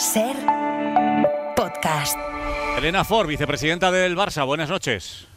SER Podcast. Elena Fort, vicepresidenta del Barça, buenas noches.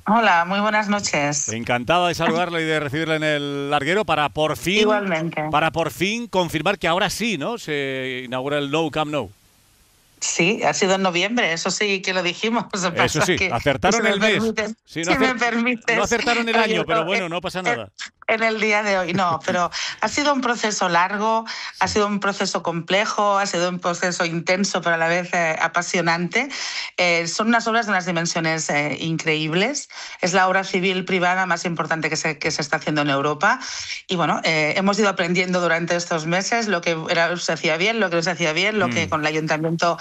Hola, muy buenas noches. Encantada de saludarle y de recibirle en el larguero para por fin... Igualmente. Para por fin confirmar que ahora sí, ¿no? Se inaugura el Nou Camp Nou. Sí, ha sido en noviembre, eso sí que lo dijimos. Eso sí, acertaron el mes. Si me permites. No acertaron el año, pero bueno, no pasa nada. En el día de hoy, no, pero ha sido un proceso largo, ha sido un proceso complejo, ha sido un proceso intenso, pero a la vez apasionante. Son unas obras de unas dimensiones increíbles. Es la obra civil privada más importante que se está haciendo en Europa. Y bueno, hemos ido aprendiendo durante estos meses lo que se hacía bien, lo que no se hacía bien, lo que con el ayuntamiento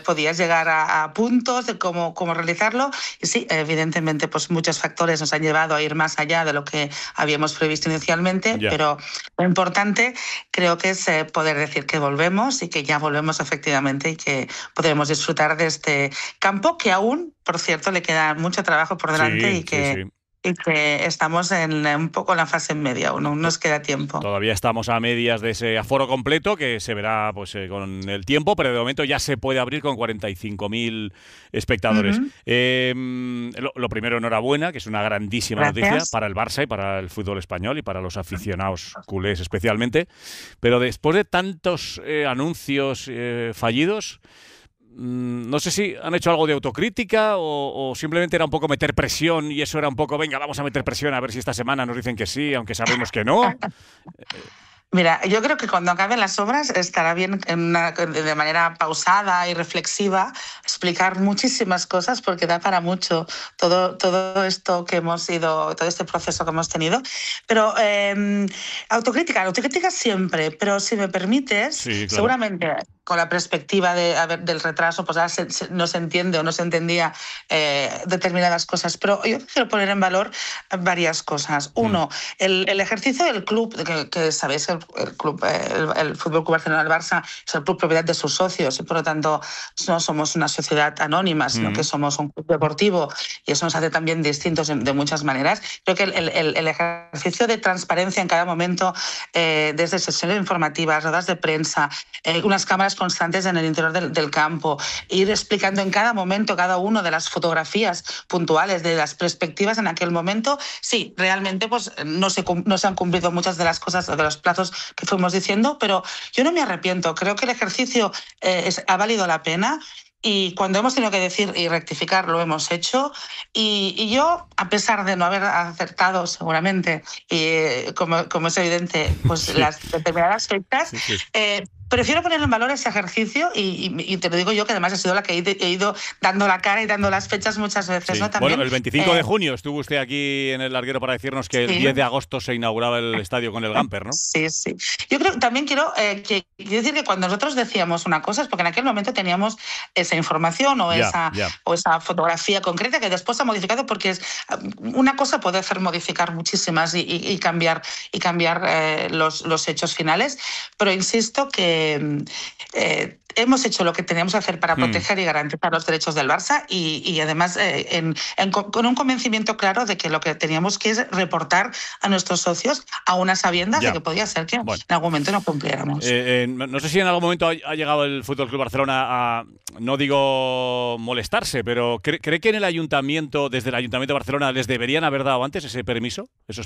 podías llegar a puntos de cómo realizarlo. Y sí, evidentemente, pues muchos factores nos han llevado a ir más allá de lo que habíamos previsto inicialmente, pero lo importante creo que es poder decir que volvemos y que ya volvemos efectivamente y que podremos disfrutar de este campo que aún, por cierto, le queda mucho trabajo por delante y que estamos un poco en la fase media, aún nos queda tiempo. Todavía estamos a medias de ese aforo completo que se verá pues con el tiempo, pero de momento ya se puede abrir con 45.000 espectadores. Lo primero, enhorabuena, que es una grandísima noticia para el Barça y para el fútbol español y para los aficionados culés especialmente. Pero después de tantos anuncios fallidos, no sé si han hecho algo de autocrítica o simplemente era un poco meter presión y eso era un poco, venga, vamos a meter presión a ver si esta semana nos dicen que sí, aunque sabemos que no. Mira, yo creo que cuando acaben las obras estará bien de manera pausada y reflexiva explicar muchísimas cosas porque da para mucho todo esto que hemos ido, todo este proceso que hemos tenido. Pero autocrítica siempre, pero si me permites, sí, claro. Seguramente con la perspectiva del retraso, pues ahora no se entiende o no se entendía determinadas cosas. Pero yo quiero poner en valor varias cosas. Uno, el ejercicio del club, que sabéis, el Fútbol Club Barcelona del Barça es el club propiedad de sus socios y por lo tanto no somos una sociedad anónima, sino que somos un club deportivo y eso nos hace también distintos de muchas maneras. Creo que el ejercicio de transparencia en cada momento, desde sesiones informativas, ruedas de prensa, unas cámaras constantes en el interior del campo, ir explicando en cada momento cada una de las fotografías puntuales de las perspectivas en aquel momento, sí, realmente pues no se han cumplido muchas de las cosas, de los plazos que fuimos diciendo, pero yo no me arrepiento. Creo que el ejercicio ha valido la pena. Y cuando hemos tenido que decir y rectificar, lo hemos hecho. Y yo, a pesar de no haber acertado seguramente, como es evidente, pues las determinadas fechas, prefiero poner en valor ese ejercicio y te lo digo yo, que además he sido la que he ido dando la cara y dando las fechas muchas veces. Sí. ¿No? También, bueno, el 25 de junio estuvo usted aquí en el larguero para decirnos que el 10 de agosto se inauguraba el estadio con el Gamper, ¿no? Sí. Yo creo que también quiero decir que cuando nosotros decíamos una cosa es porque en aquel momento teníamos esa información o esa fotografía concreta que después se ha modificado porque una cosa puede hacer modificar muchísimas y cambiar los hechos finales, pero insisto que hemos hecho lo que teníamos que hacer para proteger y garantizar los derechos del Barça y además con un convencimiento claro de que lo que teníamos que es reportar a nuestros socios a unas sabiendas de que podía ser que en algún momento no cumpliéramos. No sé si en algún momento ha llegado el Fútbol Club Barcelona a, no digo molestarse, pero ¿cree que en el ayuntamiento, desde el Ayuntamiento de Barcelona, les deberían haber dado antes esos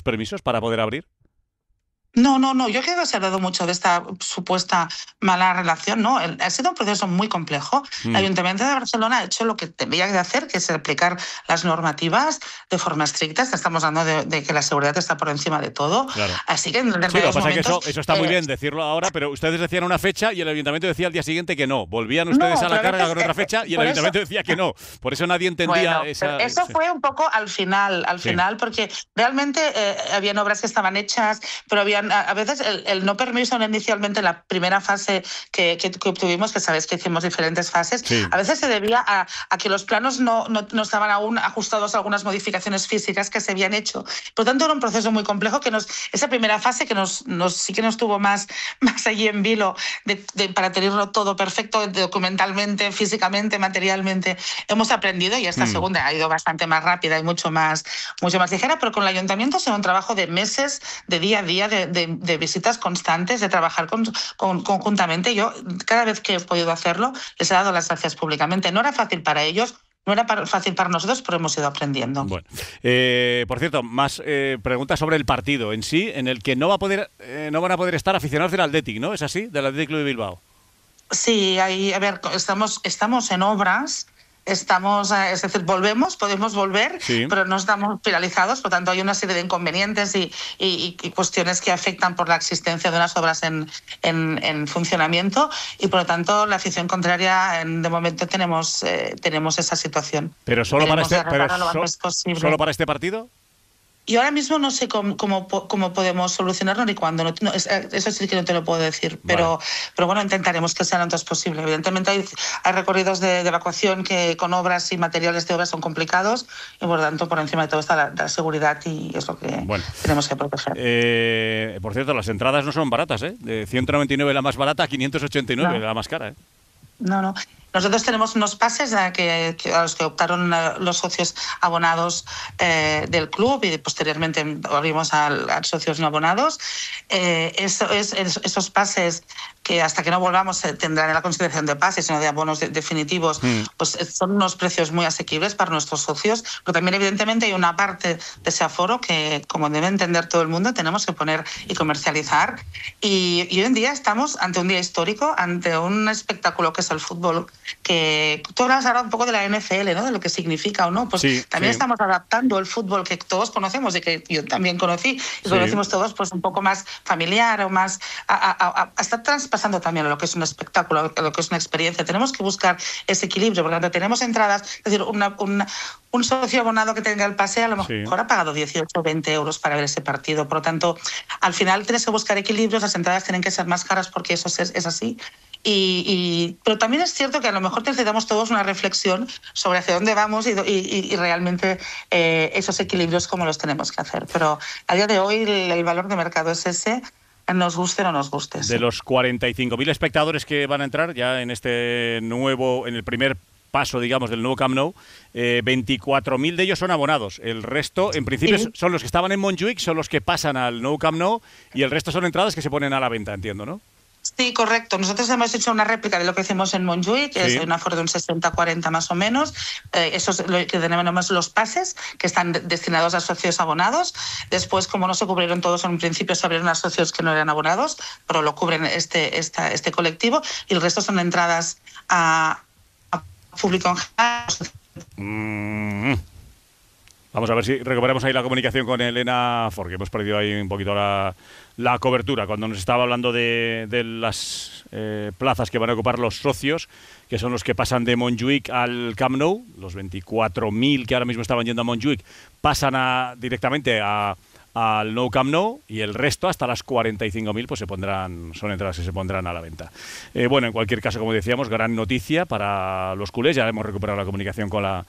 permisos para poder abrir? No, yo creo que se ha hablado mucho de esta supuesta mala relación, ¿no? Ha sido un proceso muy complejo. El Ayuntamiento de Barcelona ha hecho lo que tenía que hacer, que es aplicar las normativas de forma estricta. Estamos hablando de que la seguridad está por encima de todo. Claro. Así que en determinados momentos... Que eso está muy bien decirlo ahora, pero ustedes decían una fecha y el Ayuntamiento decía al día siguiente que no. Volvían ustedes a la carga con otra fecha y el Ayuntamiento decía que no. Por eso nadie entendía esa... Eso fue un poco al final, porque realmente habían obras que estaban hechas, pero habían a veces el no permiso inicialmente en la primera fase que obtuvimos, que sabéis que hicimos diferentes fases, a veces se debía a que los planos no estaban aún ajustados a algunas modificaciones físicas que se habían hecho. Por lo tanto, era un proceso muy complejo esa primera fase que sí que nos tuvo más allí en vilo para tenerlo todo perfecto documentalmente, físicamente, materialmente. Hemos aprendido y esta segunda ha ido bastante más rápida y mucho más ligera, pero con el Ayuntamiento ha sido un trabajo de meses, de día a día, de de visitas constantes, de trabajar conjuntamente. Yo, cada vez que he podido hacerlo, les he dado las gracias públicamente. No era fácil para ellos, no era fácil para nosotros, pero hemos ido aprendiendo. Bueno, por cierto, más preguntas sobre el partido en sí, en el que no van a poder estar aficionados del Athletic, ¿no? ¿Es así? Del Athletic Club de Bilbao. Sí, estamos en obras. Es decir, podemos volver, sí, pero no estamos finalizados, por tanto hay una serie de inconvenientes y cuestiones que afectan por la existencia de unas obras en funcionamiento, y por lo tanto la afición contraria, de momento tenemos esa situación. ¿Pero solo para este partido? Y ahora mismo no sé cómo podemos solucionarlo ni cuándo. Eso sí que no te lo puedo decir. Pero bueno, intentaremos que sea lo antes posible. Evidentemente hay recorridos de evacuación que con obras y materiales de obras son complicados, y por lo tanto por encima de todo está la seguridad, y es lo que tenemos que proteger. Por cierto, las entradas no son baratas, ¿eh? De 199 la más barata a 589 la más cara, ¿eh? No. Nosotros tenemos unos pases a los que optaron los socios abonados del club, y posteriormente abrimos a socios no abonados. Esos pases, que hasta que no volvamos tendrán en la consideración de pases, sino de abonos definitivos, pues son unos precios muy asequibles para nuestros socios. Pero también, evidentemente, hay una parte de ese aforo que, como debe entender todo el mundo, tenemos que poner y comercializar. Y hoy en día estamos ante un día histórico, ante un espectáculo que es el fútbol, que tú hablas ahora un poco de la NFL, ¿no? De lo que significa o no. Pues sí, también estamos adaptando el fútbol que todos conocemos y que yo también conocí y conocimos todos, pues un poco más familiar o más hasta traspasando también a lo que es un espectáculo, a lo que es una experiencia. Tenemos que buscar ese equilibrio, porque cuando tenemos entradas, es decir, un socio abonado que tenga el pase a lo mejor ha pagado 18 o 20 euros para ver ese partido. Por lo tanto, al final tienes que buscar equilibrios, las entradas tienen que ser más caras porque eso es así. Pero también es cierto que a lo mejor necesitamos todos una reflexión sobre hacia dónde vamos y realmente esos equilibrios cómo los tenemos que hacer. Pero a día de hoy el valor de mercado es ese, nos guste o no nos guste. De los 45.000 espectadores que van a entrar ya en el primer paso, digamos, del nuevo Camp Nou, 24.000 de ellos son abonados. El resto, en principio, son los que estaban en Montjuïc, son los que pasan al nuevo Camp Nou, y el resto son entradas que se ponen a la venta, entiendo, ¿no? Sí, correcto. Nosotros hemos hecho una réplica de lo que hicimos en Montjuïc, que es un aforo de un 60-40 más o menos. Eso es lo que denominamos los pases, que están destinados a socios abonados. Después, como no se cubrieron todos en un principio, se abrieron a socios que no eran abonados, pero lo cubren este colectivo, y el resto son entradas a público en general. Vamos a ver si recuperamos ahí la comunicación con Elena Ford, que hemos perdido ahí un poquito la cobertura, cuando nos estaba hablando de las plazas que van a ocupar los socios, que son los que pasan de Montjuïc al Camp Nou. Los 24.000 que ahora mismo estaban yendo a Montjuïc pasan directamente al Nou Camp Nou, y el resto, hasta las 45.000, pues son entradas que se pondrán a la venta. Bueno, en cualquier caso, como decíamos, gran noticia para los culés. Ya hemos recuperado la comunicación con la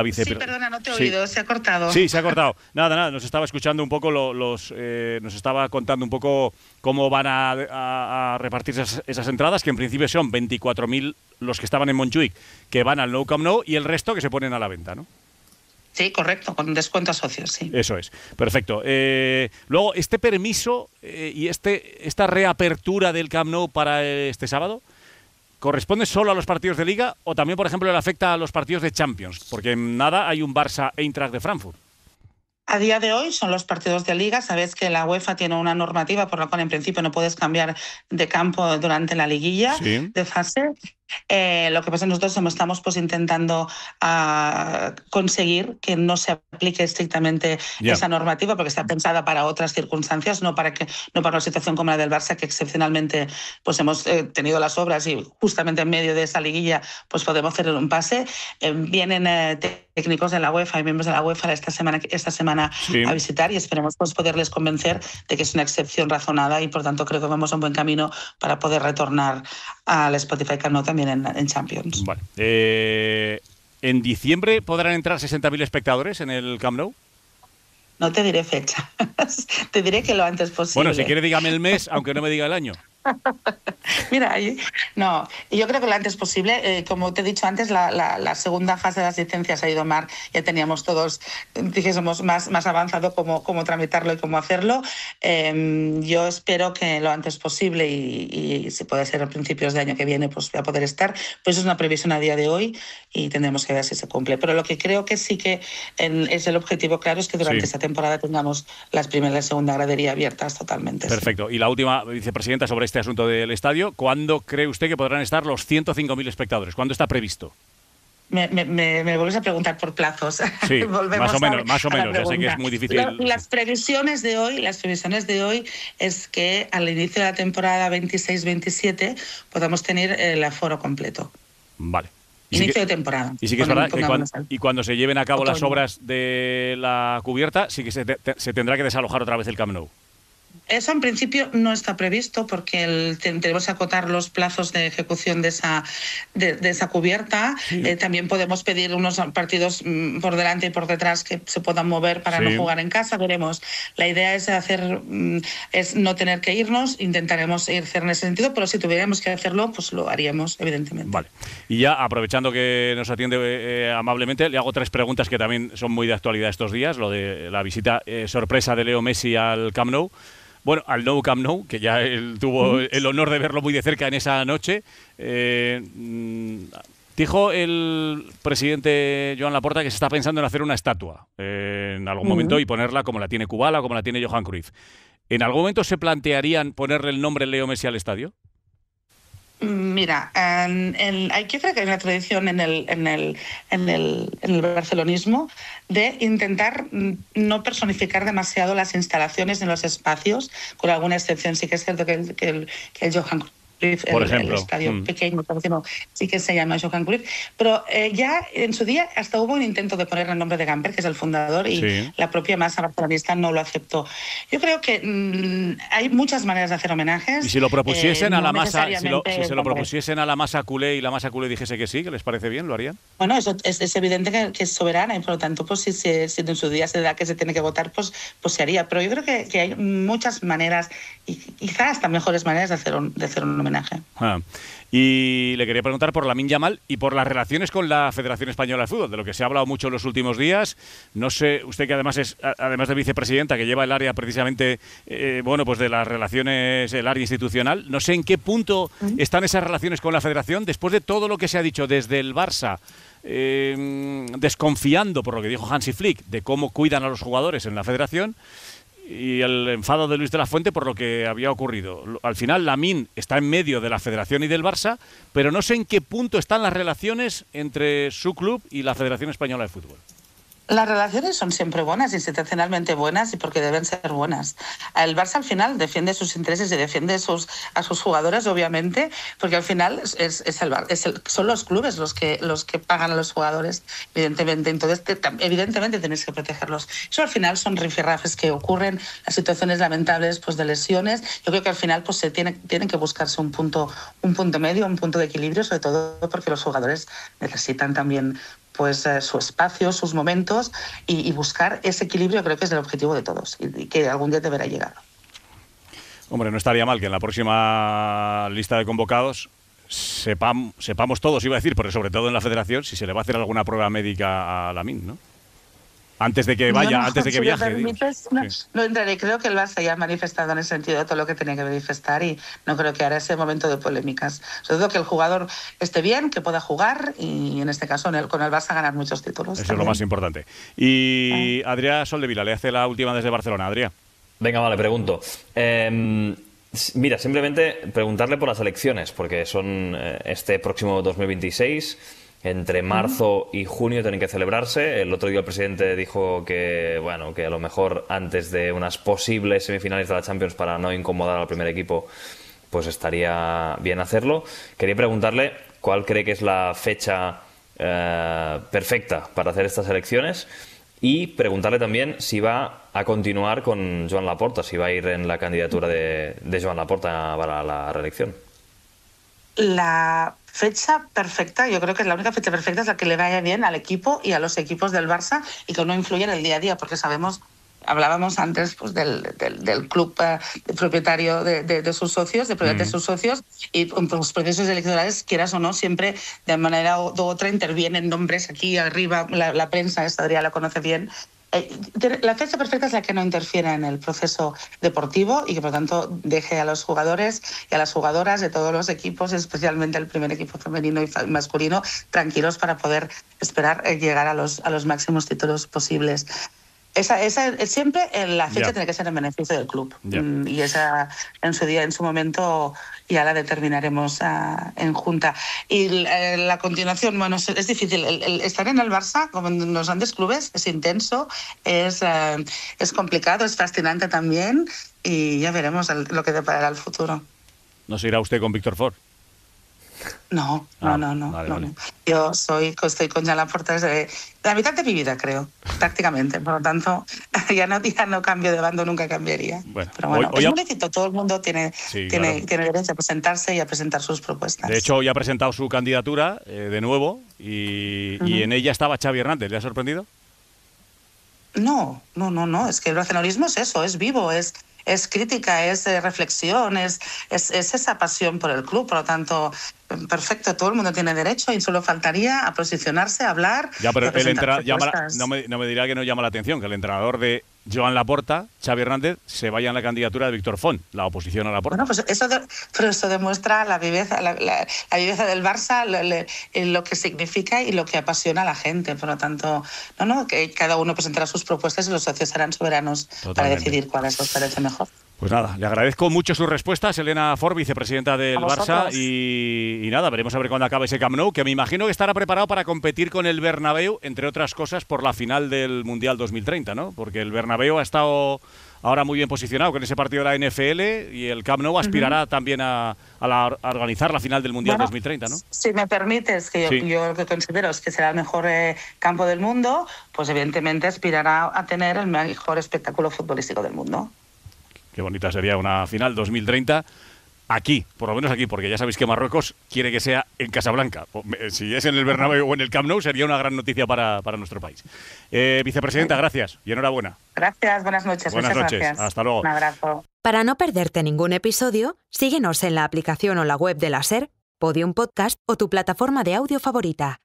vicepresidenta. Sí, perdona, no te he oído, se ha cortado. Sí, se ha cortado. Nada, nos estaba escuchando un poco, nos estaba contando un poco cómo van a repartirse esas entradas, que en principio son 24.000 los que estaban en Montjuïc, que van al Nou Camp Nou, y el resto que se ponen a la venta, ¿no? Sí, correcto, con descuento a socios, sí. Eso es, perfecto. Luego, este permiso y esta reapertura del Camp Nou para este sábado, ¿corresponde solo a los partidos de Liga, o también, por ejemplo, le afecta a los partidos de Champions? Porque en nada hay un Barça-Eintracht de Frankfurt. A día de hoy son los partidos de Liga. Sabes que la UEFA tiene una normativa por la cual en principio no puedes cambiar de campo durante la liguilla de fase. Lo que pasa es que nosotros estamos intentando conseguir que no se aplique estrictamente esa normativa, porque está pensada para otras circunstancias, no para una situación como la del Barça, que excepcionalmente pues hemos tenido las obras y justamente en medio de esa liguilla pues podemos hacer un pase. Vienen técnicos de la UEFA y miembros de la UEFA esta semana a visitar, y esperemos pues poderles convencer de que es una excepción razonada, y por tanto creo que vamos a un buen camino para poder retornar al Spotify Camp Nou también en Champions. Vale. ¿En diciembre podrán entrar 60.000 espectadores en el Camp Nou? No te diré fecha. Te diré que lo antes posible. Bueno, si quiere dígame el mes, aunque no me diga el año. Mira, yo creo que lo antes posible, como te he dicho antes, la segunda fase de las licencias ha ido mal, ya teníamos todos, dijésemos, más avanzado cómo tramitarlo y cómo hacerlo. Yo espero que lo antes posible y si puede ser a principios de año que viene, pues voy a poder estar. Pues es una previsión a día de hoy y tendremos que ver si se cumple. Pero lo que creo que sí que es el objetivo claro es que durante esta temporada tengamos las primera y la segunda gradería abiertas totalmente. Perfecto. Sí. Y la última, vicepresidenta, sobre este asunto del estadio, ¿cuándo cree usted que podrán estar los 105.000 espectadores? ¿Cuándo está previsto? Me vuelves a preguntar por plazos. Sí, más o menos. Ya sé que es muy difícil. Las previsiones de hoy es que al inicio de la temporada 26-27 podamos tener el aforo completo. Vale. Inicio de temporada. Y sí que es verdad que cuando se lleven a cabo las obras de la cubierta, sí que se tendrá que desalojar otra vez el Camp Nou. Eso en principio no está previsto porque tenemos que acotar los plazos de ejecución de esa cubierta. Sí. También podemos pedir unos partidos por delante y por detrás que se puedan mover para no jugar en casa. Veremos. La idea es es no tener que irnos. Intentaremos ir en ese sentido, pero si tuviéramos que hacerlo, pues lo haríamos, evidentemente. Vale. Y ya, aprovechando que nos atiende amablemente, le hago 3 preguntas que también son muy de actualidad estos días. Lo de la visita sorpresa de Leo Messi al Camp Nou. Bueno, al Nou Camp Nou, que ya él tuvo el honor de verlo muy de cerca en esa noche. Dijo el presidente Joan Laporta que se está pensando en hacer una estatua en algún momento y ponerla como la tiene Kubala o como la tiene Johan Cruyff. ¿En algún momento se plantearían ponerle el nombre Leo Messi al estadio? Mira, yo creo que hay una tradición en el barcelonismo de intentar no personificar demasiado las instalaciones en los espacios, con alguna excepción. Sí que es cierto que el Johan Cruyff, por ejemplo, el estadio pequeño, sí que se llama Johan Cruyff, pero ya en su día hasta hubo un intento de poner el nombre de Gamper, que es el fundador, y la propia masa barcelonista no lo aceptó. Yo creo que hay muchas maneras de hacer homenajes. Y si lo propusiesen a la masa, si se lo propusiesen a la masa culé y la masa culé dijese que sí, que les parece bien, ¿lo harían? Bueno, eso es evidente que es soberana y por lo tanto, pues si en su día se da que se tiene que votar, pues se haría. Pero yo creo que hay muchas maneras y quizás hasta mejores maneras de hacer un homenaje. Y le quería preguntar por Lamine Yamal y por las relaciones con la Federación Española de Fútbol, de lo que se ha hablado mucho en los últimos días. No sé, usted que además es, además de vicepresidenta, que lleva el área precisamente, pues de las relaciones, el área institucional, no sé en qué punto están esas relaciones con la Federación después de todo lo que se ha dicho desde el Barça, desconfiando, por lo que dijo Hansi Flick, de cómo cuidan a los jugadores en la Federación, y el enfado de Luis de la Fuente por lo que había ocurrido. Al final, Lamine está en medio de la Federación y del Barça, pero no sé en qué punto están las relaciones entre su club y la Federación Española de Fútbol. Las relaciones son siempre buenas, institucionalmente buenas, y porque deben ser buenas. El Barça al final defiende sus intereses y defiende a sus jugadores, obviamente, porque al final son los clubes los que pagan a los jugadores, evidentemente. Entonces, evidentemente tenéis que protegerlos. Eso al final son rifirrafes que ocurren, las situaciones lamentables pues de lesiones. Yo creo que al final pues tienen que buscarse un punto medio, un punto de equilibrio, sobre todo porque los jugadores necesitan también pues su espacio, sus momentos, y buscar ese equilibrio creo que es el objetivo de todos y que algún día deberá llegar. Hombre, no estaría mal que en la próxima lista de convocados sepamos todos, iba a decir, pero sobre todo en la Federación, si se le va a hacer alguna prueba médica a Lamine, ¿no? Antes de que vaya, antes de que viaje. No entraré. Creo que el Barça ya ha manifestado en ese sentido todo lo que tenía que manifestar y no creo que ahora ese momento de polémicas. Sobre todo que el jugador esté bien, que pueda jugar y en este caso con el Barça ganar muchos títulos. Eso también es lo más importante. Y Adrià Soldevila le hace la última desde Barcelona. Adrià. Venga, vale, pregunto. Mira, simplemente preguntarle por las elecciones, porque son este próximo 2026... Entre marzo y junio tienen que celebrarse. El otro día el presidente dijo que a lo mejor antes de unas posibles semifinales de la Champions, para no incomodar al primer equipo, pues estaría bien hacerlo. Quería preguntarle cuál cree que es la fecha perfecta para hacer estas elecciones y preguntarle también si va a continuar con Joan Laporta, si va a ir en la candidatura de Joan Laporta para la reelección. La fecha perfecta, yo creo que la única fecha perfecta es la que le vaya bien al equipo y a los equipos del Barça y que no influya en el día a día, porque sabemos Hablábamos antes pues, del club propietario de sus socios, de propiedad de sus socios, y en los procesos electorales, quieras o no, siempre de manera u otra intervienen nombres aquí arriba, la prensa, esta Adrià la conoce bien. La fecha perfecta es la que no interfiera en el proceso deportivo y que, por tanto, deje a los jugadores y a las jugadoras de todos los equipos, especialmente el primer equipo femenino y masculino, tranquilos para poder esperar llegar a los máximos títulos posibles. Esa siempre la fecha tiene que ser en beneficio del club. Y esa en su día, en su momento, ya la determinaremos en junta. Y la continuación, bueno, es difícil. El estar en el Barça, como en los grandes clubes, es intenso, es complicado, es fascinante también, y ya veremos lo que deparará el futuro. ¿No se irá usted con Víctor Ford? No. Vale. Yo estoy con Joan Laporta desde la mitad de mi vida, creo, prácticamente. Por lo tanto, ya no cambio de bando, nunca cambiaría. Bueno, pero bueno, es muy lícito, todo el mundo tiene derecho a presentarse y a presentar sus propuestas. De hecho, ya ha presentado su candidatura de nuevo y en ella estaba Xavi Hernández. ¿Le ha sorprendido? No. Es que el racionalismo es eso, es vivo, es crítica, es reflexión, es esa pasión por el club. Por lo tanto, perfecto, todo el mundo tiene derecho y solo faltaría a posicionarse, a hablar. Ya, pero no me dirá que no llama la atención que el entrenador de Joan Laporta, Xavi Hernández, se vaya en la candidatura de Víctor Font, la oposición a Laporta. Bueno, pues eso demuestra la viveza del Barça, lo que significa y lo que apasiona a la gente. Por lo tanto, que cada uno presentará sus propuestas y los socios serán soberanos para decidir cuáles les parece mejor. Pues nada, le agradezco mucho sus respuestas, Elena Fort, vicepresidenta del Barça, y nada, veremos a ver cuándo acaba ese Camp Nou, que me imagino que estará preparado para competir con el Bernabéu, entre otras cosas, por la final del Mundial 2030, ¿no? Porque el Bernabéu ha estado ahora muy bien posicionado con ese partido de la NFL y el Camp Nou aspirará también a organizar la final del Mundial 2030, ¿no? Si me permites, que yo lo que considero es que será el mejor campo del mundo, pues evidentemente aspirará a tener el mejor espectáculo futbolístico del mundo. Qué bonita sería una final 2030 aquí, por lo menos aquí, porque ya sabéis que Marruecos quiere que sea en Casablanca. Si es en el Bernabéu o en el Camp Nou, sería una gran noticia para nuestro país. Vicepresidenta, gracias y enhorabuena. Gracias, buenas noches. Buenas noches, gracias. Hasta luego. Un abrazo. Para no perderte ningún episodio, síguenos en la aplicación o la web de la SER, Podium Podcast o tu plataforma de audio favorita.